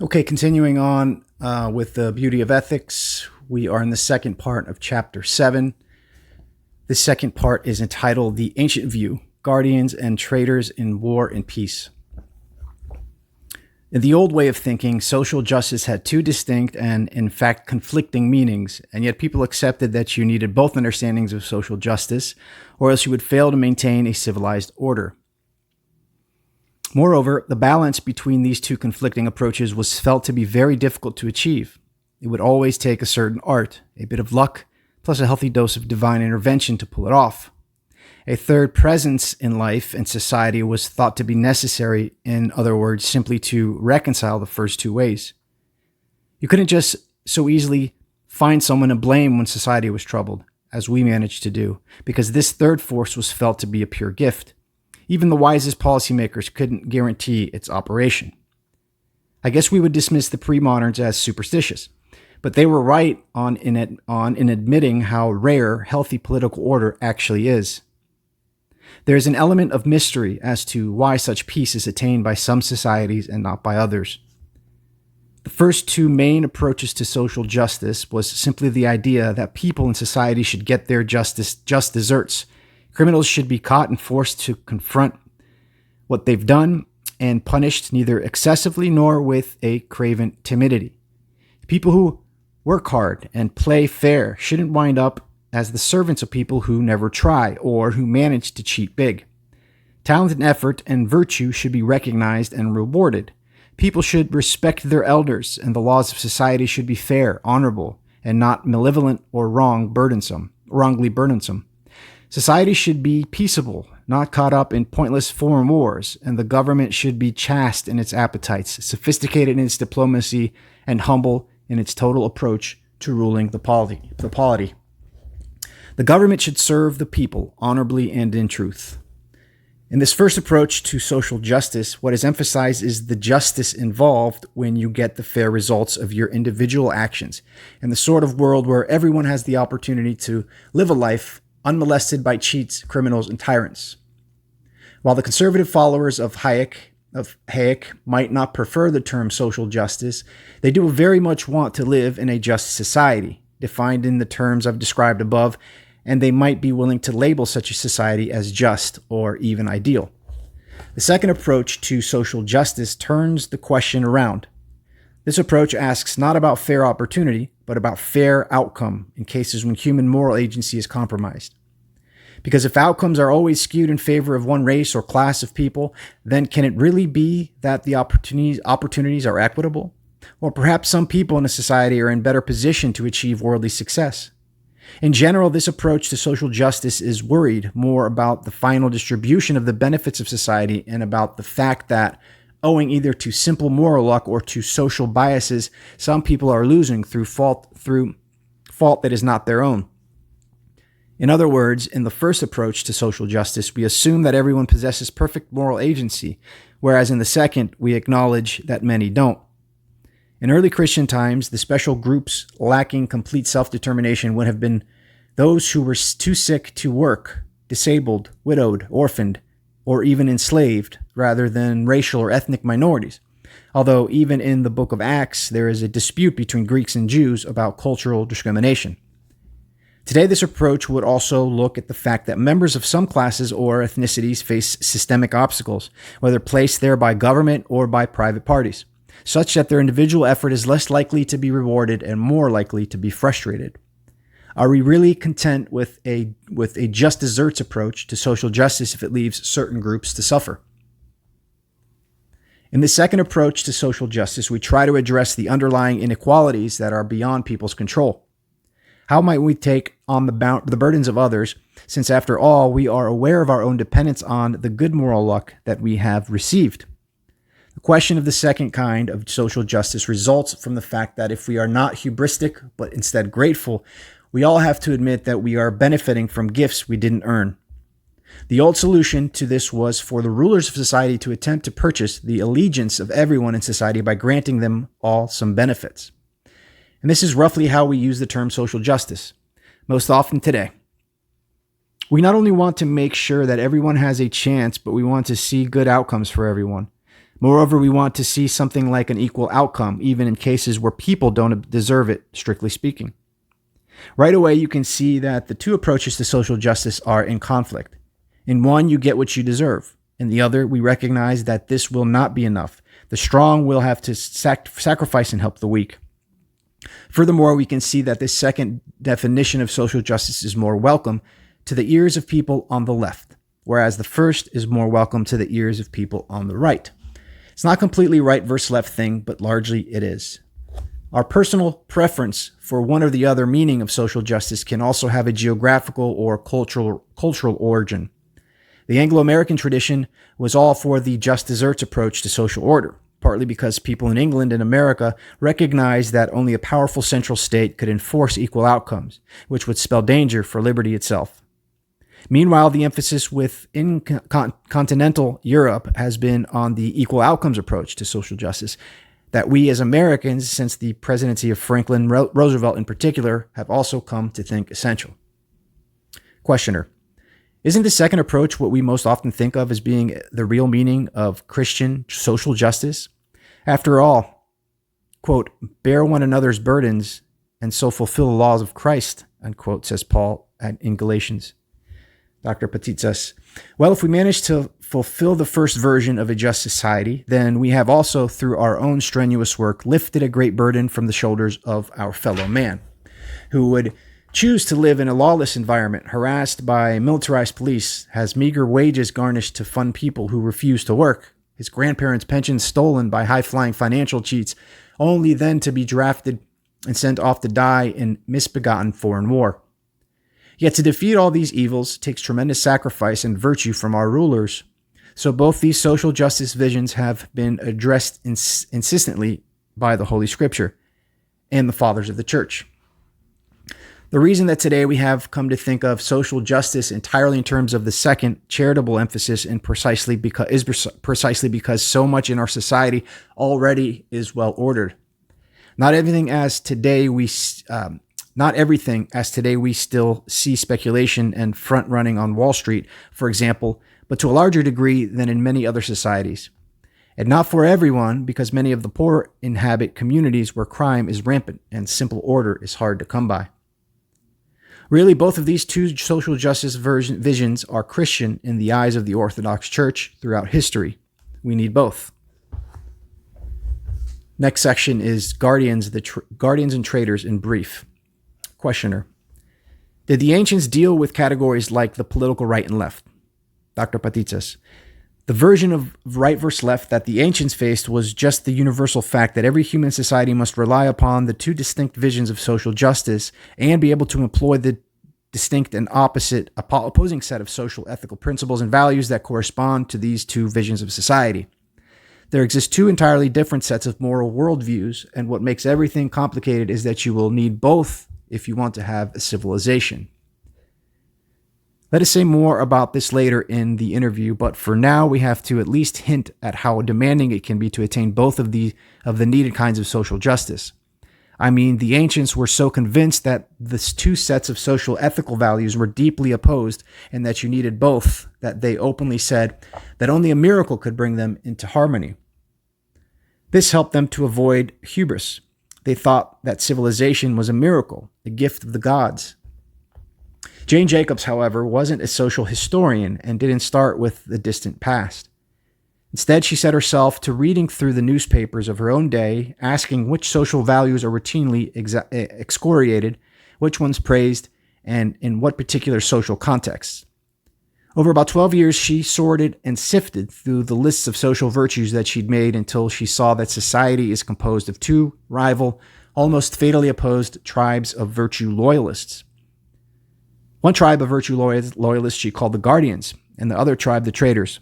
Okay, continuing on with the beauty of ethics, we are in the second part of chapter 7. The second part is entitled The Ancient View, Guardians and Traitors in War and Peace. In the old way of thinking, social justice had two distinct and, in fact, conflicting meanings, and yet people accepted that you needed both understandings of social justice, or else you would fail to maintain a civilized order. Moreover, the balance between these two conflicting approaches was felt to be very difficult to achieve. It would always take a certain art, a bit of luck, plus a healthy dose of divine intervention to pull it off. A third presence in life and society was thought to be necessary, in other words, simply to reconcile the first two ways. You couldn't just so easily find someone to blame when society was troubled, as we managed to do, because this third force was felt to be a pure gift. Even the wisest policymakers couldn't guarantee its operation. I guess we would dismiss the pre-moderns as superstitious, but they were right in admitting how rare healthy political order actually is. There is an element of mystery as to why such peace is attained by some societies and not by others. The first two main approaches to social justice was simply the idea that people in society should get their just deserts. Criminals should be caught and forced to confront what they've done and punished neither excessively nor with a craven timidity. People who work hard and play fair shouldn't wind up as the servants of people who never try or who manage to cheat big. Talent and effort and virtue should be recognized and rewarded. People should respect their elders, and the laws of society should be fair, honorable, and not malevolent or wrongly burdensome. Society should be peaceable, not caught up in pointless foreign wars, and the government should be chaste in its appetites, sophisticated in its diplomacy, and humble in its total approach to ruling the polity. The government should serve the people honorably and in truth. In this first approach to social justice, what is emphasized is the justice involved when you get the fair results of your individual actions, and the sort of world where everyone has the opportunity to live a life unmolested by cheats, criminals, and tyrants. While the conservative followers of Hayek might not prefer the term social justice, they do very much want to live in a just society, defined in the terms I've described above, and they might be willing to label such a society as just or even ideal. The second approach to social justice turns the question around. This approach asks not about fair opportunity, but about fair outcome in cases when human moral agency is compromised. Because if outcomes are always skewed in favor of one race or class of people, then can it really be that the opportunities are equitable? Or perhaps some people in a society are in better position to achieve worldly success? In general, this approach to social justice is worried more about the final distribution of the benefits of society and about the fact that, owing either to simple moral luck or to social biases, some people are losing through fault that is not their own. In other words, in the first approach to social justice, we assume that everyone possesses perfect moral agency, whereas in the second, we acknowledge that many don't. In early Christian times, the special groups lacking complete self-determination would have been those who were too sick to work, disabled, widowed, orphaned, or even enslaved, rather than racial or ethnic minorities. Although even in the book of Acts, there is a dispute between Greeks and Jews about cultural discrimination. Today, this approach would also look at the fact that members of some classes or ethnicities face systemic obstacles, whether placed there by government or by private parties, such that their individual effort is less likely to be rewarded and more likely to be frustrated. Are we really content with a just deserts approach to social justice if it leaves certain groups to suffer? In the second approach to social justice, we try to address the underlying inequalities that are beyond people's control. How might we take on the burdens of others, since after all, we are aware of our own dependence on the good moral luck that we have received? The question of the second kind of social justice results from the fact that if we are not hubristic, but instead grateful, we all have to admit that we are benefiting from gifts we didn't earn. The old solution to this was for the rulers of society to attempt to purchase the allegiance of everyone in society by granting them all some benefits. And this is roughly how we use the term social justice, most often today. We not only want to make sure that everyone has a chance, but we want to see good outcomes for everyone. Moreover, we want to see something like an equal outcome, even in cases where people don't deserve it, strictly speaking. Right away, you can see that the two approaches to social justice are in conflict. In one, you get what you deserve. In the other, we recognize that this will not be enough. The strong will have to sacrifice and help the weak. Furthermore, we can see that this second definition of social justice is more welcome to the ears of people on the left, whereas the first is more welcome to the ears of people on the right. It's not completely right versus left thing, but largely it is. Our personal preference for one or the other meaning of social justice can also have a geographical or cultural origin. The Anglo-American tradition was all for the just desserts approach to social order, partly because people in England and America recognized that only a powerful central state could enforce equal outcomes, which would spell danger for liberty itself. Meanwhile, the emphasis within continental Europe has been on the equal outcomes approach to social justice that we as Americans, since the presidency of Franklin Roosevelt in particular, have also come to think essential. Questioner: isn't the second approach what we most often think of as being the real meaning of Christian social justice? After all, quote, bear one another's burdens and so fulfill the laws of Christ, unquote, says Paul in Galatians. Dr. Patitsas: well, if we manage to fulfill the first version of a just society, then we have also, through our own strenuous work, lifted a great burden from the shoulders of our fellow man, who would choose to live in a lawless environment, harassed by militarized police, has meager wages garnished to fund people who refuse to work, his grandparents' pensions stolen by high-flying financial cheats, only then to be drafted and sent off to die in misbegotten foreign war. Yet to defeat all these evils takes tremendous sacrifice and virtue from our rulers. So both these social justice visions have been addressed insistently by the Holy Scripture and the fathers of the Church. The reason that today we have come to think of social justice entirely in terms of the second charitable emphasis is precisely because so much in our society already is well ordered. Not everything as today we still see speculation and front running on Wall Street, for example, but to a larger degree than in many other societies. And not for everyone, because many of the poor inhabit communities where crime is rampant and simple order is hard to come by. Really, both of these two social justice visions are Christian in the eyes of the Orthodox Church throughout history. We need both. Next section is guardians and traitors in brief. Questioner: did the ancients deal with categories like the political right and left? Dr. Patitsas: the version of right versus left that the ancients faced was just the universal fact that every human society must rely upon the two distinct visions of social justice and be able to employ the distinct and opposing set of social ethical principles and values that correspond to these two visions of society. There exist two entirely different sets of moral worldviews, and what makes everything complicated is that you will need both if you want to have a civilization. Let us say more about this later in the interview, but for now we have to at least hint at how demanding it can be to attain both of the needed kinds of social justice. I mean, the ancients were so convinced that the two sets of social ethical values were deeply opposed and that you needed both, that they openly said that only a miracle could bring them into harmony. This helped them to avoid hubris. They thought that civilization was a miracle, a gift of the gods. Jane Jacobs, however, wasn't a social historian and didn't start with the distant past. Instead, she set herself to reading through the newspapers of her own day, asking which social values are routinely excoriated, which ones praised, and in what particular social contexts. Over about 12 years, she sorted and sifted through the lists of social virtues that she'd made until she saw that society is composed of two rival, almost fatally opposed tribes of virtue loyalists. One tribe of virtue loyalists she called the Guardians, and the other tribe the Traitors.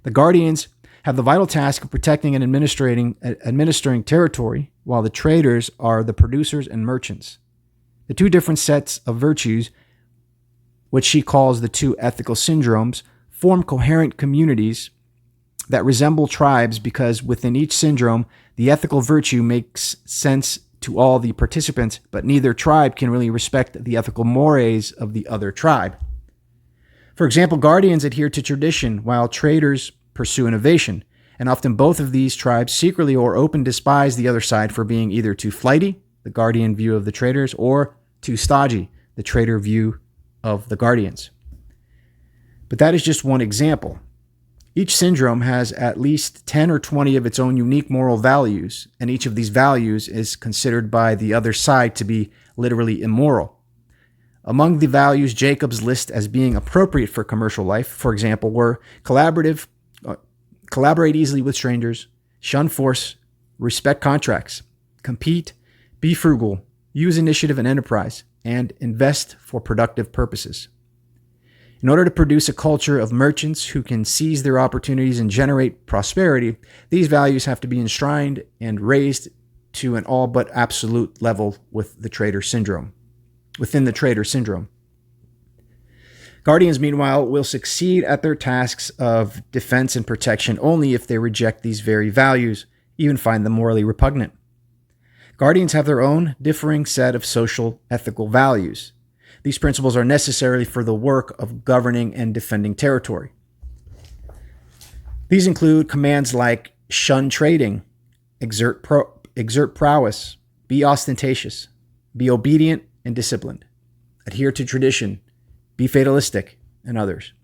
The Guardians have the vital task of protecting and administering territory, while the Traitors are the producers and merchants. The two different sets of virtues, which she calls the two ethical syndromes, form coherent communities that resemble tribes because within each syndrome, the ethical virtue makes sense to all the participants, but neither tribe can really respect the ethical mores of the other tribe. For example, Guardians adhere to tradition while Traitors pursue innovation, and often both of these tribes secretly or openly despise the other side for being either too flighty, the Guardian view of the traders, or too stodgy, the trader view of the Guardians. But that is just one example. Each syndrome has at least 10 or 20 of its own unique moral values, and each of these values is considered by the other side to be literally immoral. Among the values Jacobs lists as being appropriate for commercial life, for example, were collaborate easily with strangers, shun force, respect contracts, compete, be frugal, use initiative and enterprise, and invest for productive purposes. In order to produce a culture of merchants who can seize their opportunities and generate prosperity, these values have to be enshrined and raised to an all but absolute level within the trader syndrome. Guardians, meanwhile, will succeed at their tasks of defense and protection only if they reject these very values, even find them morally repugnant. Guardians have their own differing set of social ethical values. These principles are necessary for the work of governing and defending territory. These include commands like shun trading, exert prowess, be ostentatious, be obedient and disciplined, adhere to tradition, be fatalistic, and others.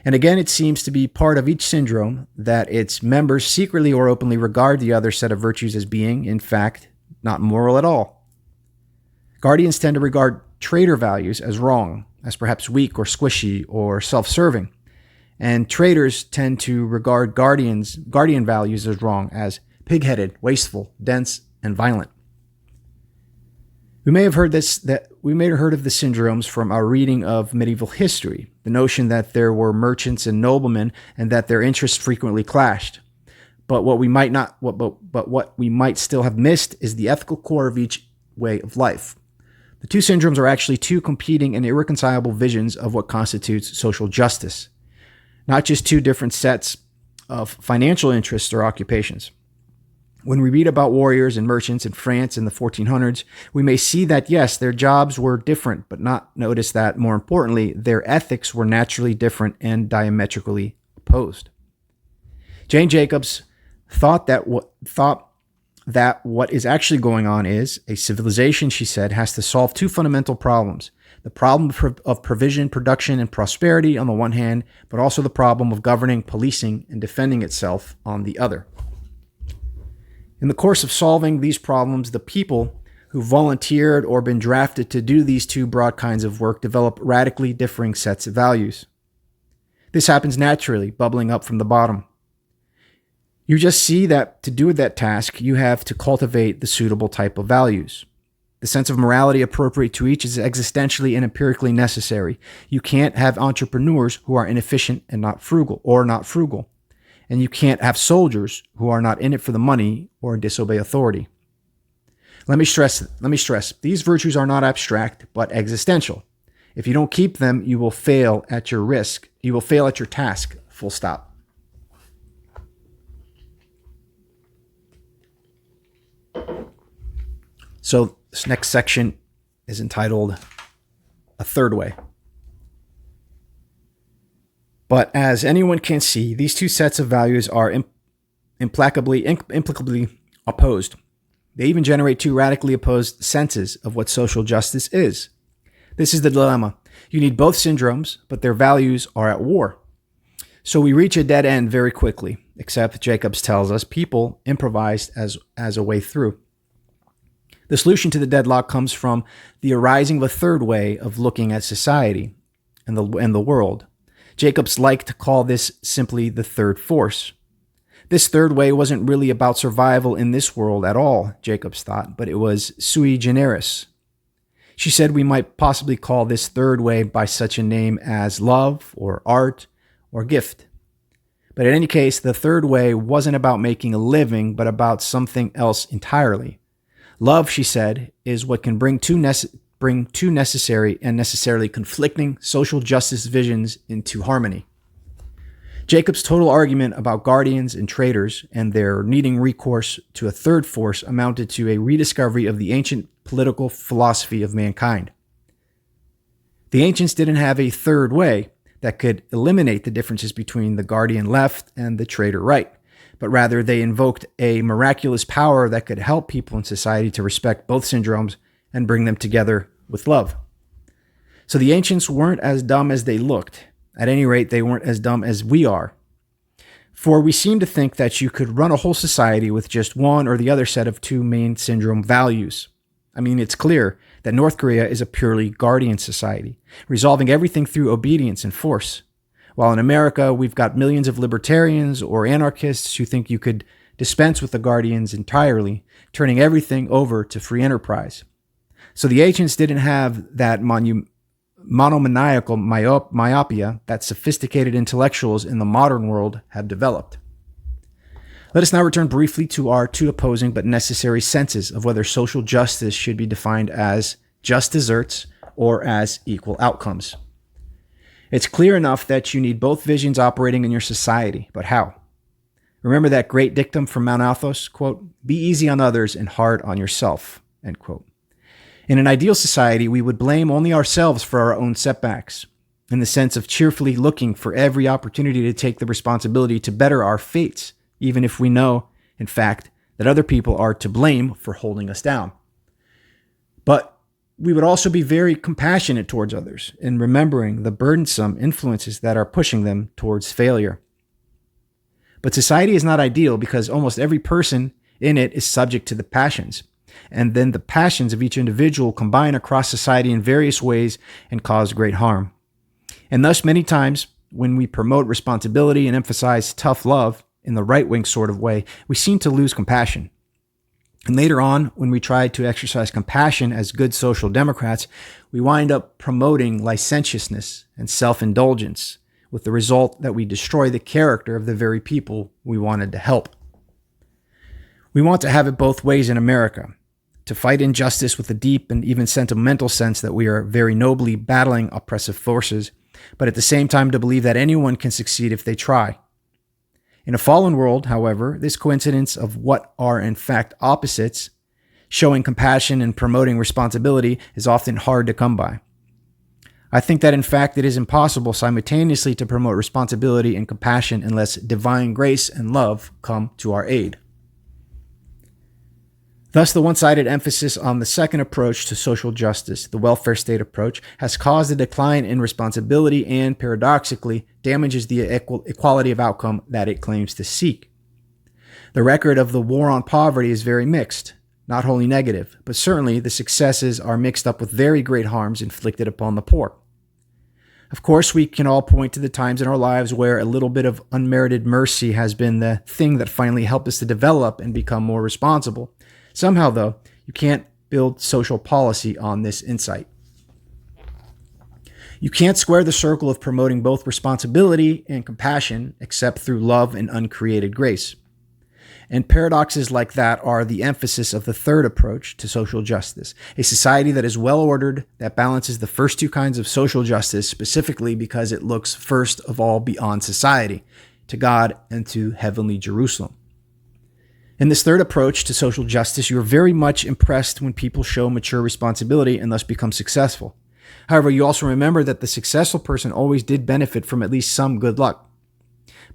And again, it seems to be part of each syndrome that its members secretly or openly regard the other set of virtues as being, in fact, not moral at all. Guardians tend to regard trader values as wrong, as perhaps weak or squishy or self-serving. And traders tend to regard guardian values as wrong, as pig-headed, wasteful, dense, and violent. We may have heard of the syndromes from our reading of medieval history, the notion that there were merchants and noblemen and that their interests frequently clashed. But what we might still have missed is the ethical core of each way of life. The two syndromes are actually two competing and irreconcilable visions of what constitutes social justice, not just two different sets of financial interests or occupations. When we read about warriors and merchants in France in the 1400s, we may see that, yes, their jobs were different, but not notice that, more importantly, their ethics were naturally different and diametrically opposed. Jane Jacobs thought that what is actually going on is a civilization, she said, has to solve two fundamental problems. The problem of provision, production, and prosperity on the one hand, but also the problem of governing, policing, and defending itself on the other. In the course of solving these problems, the people who volunteered or been drafted to do these two broad kinds of work develop radically differing sets of values. This happens naturally, bubbling up from the bottom. You just see that to do that task, you have to cultivate the suitable type of values. The sense of morality appropriate to each is existentially and empirically necessary. You can't have entrepreneurs who are inefficient and not frugal. And you can't have soldiers who are not in it for the money or disobey authority. Let me stress, these virtues are not abstract, but existential. If you don't keep them, you will fail at your risk. You will fail at your task, full stop. So this next section is entitled A Third Way. But as anyone can see, these two sets of values are implacably opposed. They even generate two radically opposed senses of what social justice is. This is the dilemma. You need both syndromes, but their values are at war. So we reach a dead end very quickly, except Jacobs tells us people improvised as a way through. The solution to the deadlock comes from the arising of a third way of looking at society and the world. Jacobs liked to call this simply the third force. This third way wasn't really about survival in this world at all, Jacobs thought, but it was sui generis. She said we might possibly call this third way by such a name as love or art or gift. But in any case, the third way wasn't about making a living, but about something else entirely. Love, she said, is what can bring two necessary and necessarily conflicting social justice visions into harmony. Jacobs' total argument about guardians and traders and their needing recourse to a third force amounted to a rediscovery of the ancient political philosophy of mankind. The ancients didn't have a third way that could eliminate the differences between the guardian left and the trader right, but rather they invoked a miraculous power that could help people in society to respect both syndromes and bring them together with love. So the ancients weren't as dumb as they looked. At any rate, they weren't as dumb as we are. For we seem to think that you could run a whole society with just one or the other set of two main syndrome values. I mean, it's clear that North Korea is a purely guardian society, resolving everything through obedience and force. While in America, we've got millions of libertarians or anarchists who think you could dispense with the guardians entirely, turning everything over to free enterprise. So the ancients didn't have that monomaniacal myopia that sophisticated intellectuals in the modern world have developed. Let us now return briefly to our two opposing but necessary senses of whether social justice should be defined as just desserts or as equal outcomes. It's clear enough that you need both visions operating in your society, but how? Remember that great dictum from Mount Athos, quote, "Be easy on others and hard on yourself," end quote. In an ideal society, we would blame only ourselves for our own setbacks, in the sense of cheerfully looking for every opportunity to take the responsibility to better our fates, even if we know, in fact, that other people are to blame for holding us down. But we would also be very compassionate towards others in remembering the burdensome influences that are pushing them towards failure. But society is not ideal because almost every person in it is subject to the passions. And then the passions of each individual combine across society in various ways and cause great harm. And thus, many times, when we promote responsibility and emphasize tough love in the right-wing sort of way, we seem to lose compassion. And later on, when we try to exercise compassion as good social democrats, we wind up promoting licentiousness and self-indulgence, with the result that we destroy the character of the very people we wanted to help. We want to have it both ways in America, to fight injustice with a deep and even sentimental sense that we are very nobly battling oppressive forces, but at the same time to believe that anyone can succeed if they try. In a fallen world, however, this coincidence of what are in fact opposites, showing compassion and promoting responsibility, is often hard to come by. I think that in fact it is impossible simultaneously to promote responsibility and compassion unless divine grace and love come to our aid. Thus, the one-sided emphasis on the second approach to social justice, the welfare state approach, has caused a decline in responsibility and, paradoxically, damages the equality of outcome that it claims to seek. The record of the war on poverty is very mixed, not wholly negative, but certainly the successes are mixed up with very great harms inflicted upon the poor. Of course, we can all point to the times in our lives where a little bit of unmerited mercy has been the thing that finally helped us to develop and become more responsible. Somehow, though, you can't build social policy on this insight. You can't square the circle of promoting both responsibility and compassion except through love and uncreated grace. And paradoxes like that are the emphasis of the third approach to social justice, a society that is well-ordered, that balances the first two kinds of social justice specifically because it looks first of all beyond society, to God and to heavenly Jerusalem. In this third approach to social justice, you are very much impressed when people show mature responsibility and thus become successful. However, you also remember that the successful person always did benefit from at least some good luck.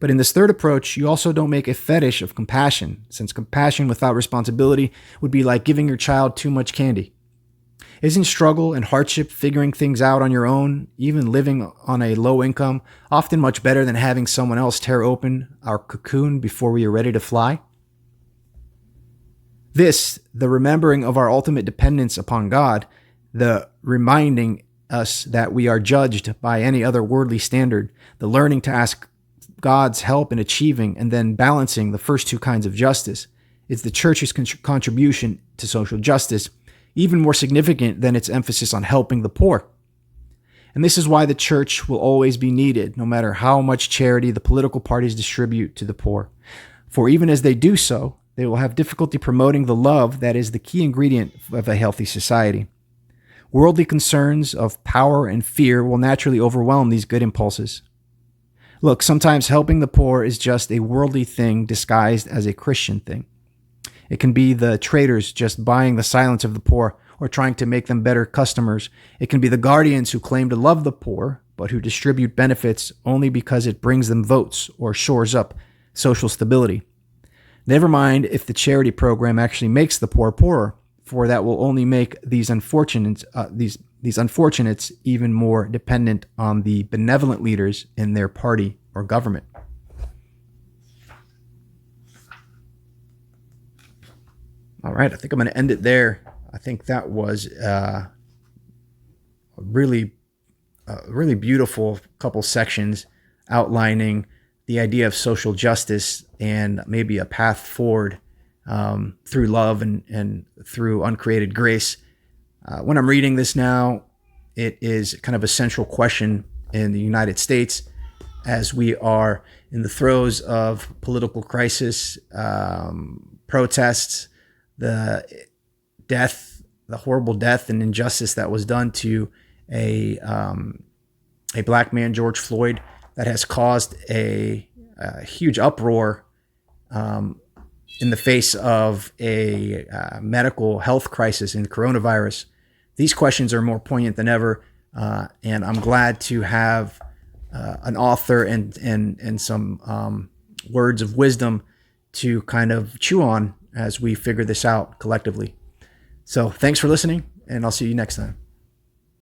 But in this third approach, you also don't make a fetish of compassion, since compassion without responsibility would be like giving your child too much candy. Isn't struggle and hardship, figuring things out on your own, even living on a low income, often much better than having someone else tear open our cocoon before we are ready to fly? This, the remembering of our ultimate dependence upon God, the reminding us that we are judged by any other worldly standard, the learning to ask God's help in achieving and then balancing the first two kinds of justice, is the church's contribution to social justice, even more significant than its emphasis on helping the poor. And this is why the church will always be needed, no matter how much charity the political parties distribute to the poor. For even as they do so, they will have difficulty promoting the love that is the key ingredient of a healthy society. Worldly concerns of power and fear will naturally overwhelm these good impulses. Look, sometimes helping the poor is just a worldly thing disguised as a Christian thing. It can be the traders just buying the silence of the poor or trying to make them better customers. It can be the guardians who claim to love the poor, but who distribute benefits only because it brings them votes or shores up social stability. Never mind if the charity program actually makes the poor poorer, for that will only make these unfortunates even more dependent on the benevolent leaders in their party or government. All right, I think I'm going to end it there. I think that was a really beautiful couple sections outlining the idea of social justice and maybe a path forward through love and through uncreated grace. When I'm reading this now, it is kind of a central question in the United States as we are in the throes of political crisis, protests, the horrible death and injustice that was done to a black man, George Floyd, that has caused a huge uproar in the face of a medical health crisis in coronavirus. These questions are more poignant than ever, and I'm glad to have an author and some words of wisdom to kind of chew on as we figure this out collectively. So thanks for listening, and I'll see you next time.